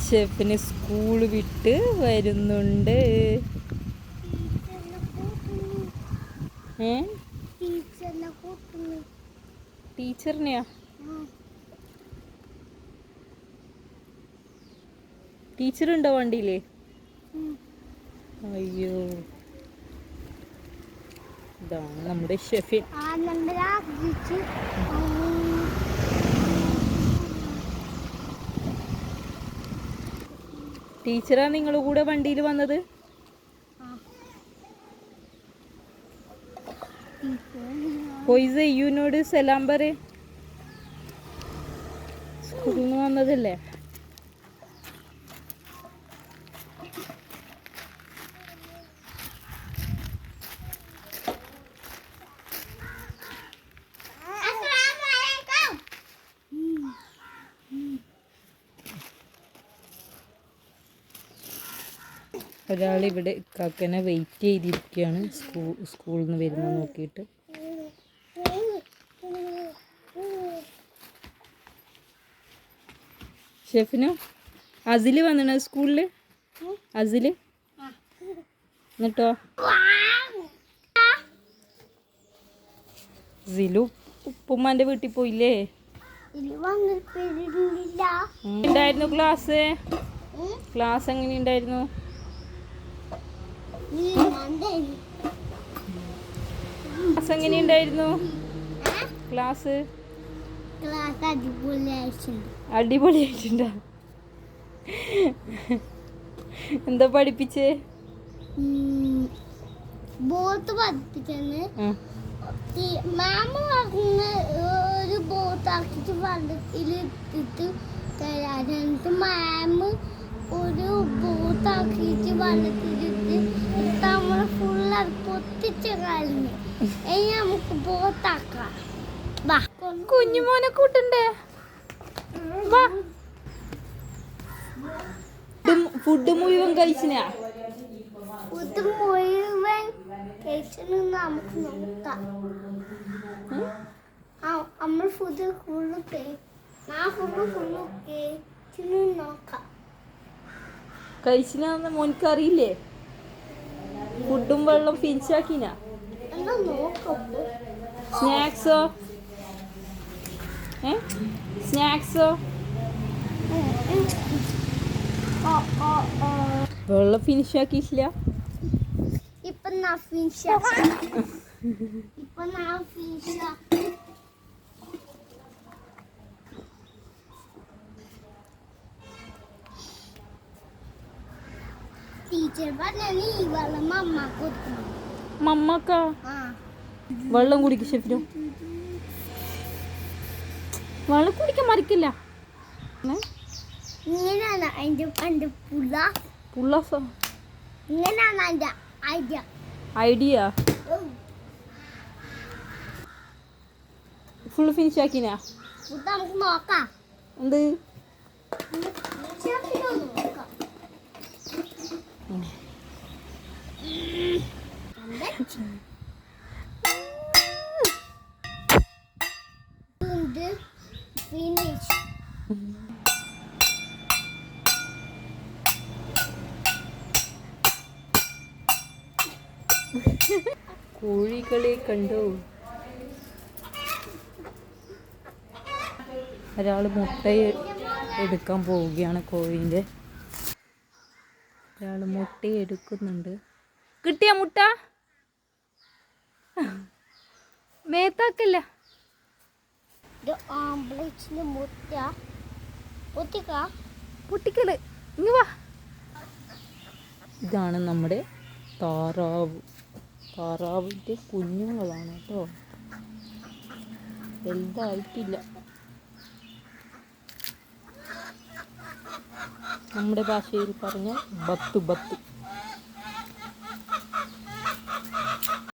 ഷെഫിന് school വിട്ട് വരുന്നുണ്ട്. ടീച്ചറിനെയാ? ടീച്ചറുണ്ടോ വണ്ടിയില്? അയ്യോ, ഇതാണ് നമ്മുടെ ഷെഫിൻ. ടീച്ചറാ നിങ്ങളുടെ കൂടെ വണ്ടിയിൽ വന്നത്? പോയിസയ്യൂനോട് സലാം പറ. സ്കൂളിൽ നിന്ന് വന്നതല്ലേ? ഒരാളിവിടെ കാക്കനെ വെയിറ്റ് ചെയ്തിരിക്കുകയാണ്, സ്കൂളിൽ നിന്ന് വരുന്നത് നോക്കിയിട്ട്. ഷെഫിനു അസില് വന്നിണോ സ്കൂളിൽ? അസില് എന്നിട്ടോ? സിലു ഉപ്പുമ്മാന്റെ വീട്ടിൽ പോയില്ലേ? ഉണ്ടായിരുന്നു ക്ലാസ്? ക്ലാസ് എങ്ങനെയുണ്ടായിരുന്നു? ക്ലാസ് എങ്ങനെയുണ്ടായിരുന്നു? ക്ലാസ് അടിപൊളിയായിട്ടുണ്ടോ? എന്താ പഠിപ്പിച്ചേ? ബോട്ട് പഠിപ്പിച്ചെന്ന് മാമ പറഞ്ഞ ഒരു ബോട്ടാക്കിട്ട് വെള്ളത്തിലിട്ടിട്ട് തരാറുണ്ട്. മാമ ഒരു ബോട്ടാക്കിട്ട് വെള്ളത്തിലിട്ട് നമ്മള് ഫുള്ള് പൊത്തിച്ച് കളഞ്ഞ്. ഇനി നമുക്ക് ബോട്ടാക്കാം. കുഞ്ഞുമോനെ കൂട്ടണ്ടേ? ഫുഡ് മുഴുവൻ കഴിച്ചിനാ? ഫുഡ് മുഴുവൻ കഴിച്ചു നമുക്ക് നോക്കാം. നമ്മൾ ഫുഡ് ഫുള്ള് കഴിച്ചു നോക്കാം. കഴിച്ചിനാന്ന് മോനിക്ക് അറിയില്ലേ? ഫുഡും വെള്ളം ഫിനിഷാക്കിനാ? സ്നാക്സോ? സ്നാക്സോ? വെള്ളം ഫിനിഷാക്കിയില്ല? ഇപ്പൊ ടീച്ചർ പറഞ്ഞ ഈ വെള്ളം മമ്മക്ക വെള്ളം കുടിക്കും. ഷെഫിനു വെള്ളം കുടിക്കാൻ മറിക്കില്ല. ഇങ്ങനെയാണ് അതിന്റെ പുള്ളാസോ? ഇങ്ങനെയാണ് അതിന്റെ ഐഡിയ. Full finish ആക്കിനാ? നമുക്ക് നോക്കാം. എന്ത് ഫിനിഷ്? കോഴികളെ കണ്ടോ? ഒരാൾ മുട്ട എടുക്കാൻ പോവുകയാണ് കോഴീൻ്റെ. ഒരാൾ മുട്ട എടുക്കുന്നുണ്ട്. കിട്ടിയ മുട്ട മേത്താക്കല്ല. പൊട്ടിക്കല്. ഇങ്ങ് വാ. ഇതാണ് നമ്മുടെ താറാവ്. താറാവിൻ്റെ കുഞ്ഞുങ്ങളാണ് കേട്ടോ, വലുതായിട്ടില്ല. നമ്മുടെ ഭാഷയിൽ പറഞ്ഞാൽ ബത്ത്.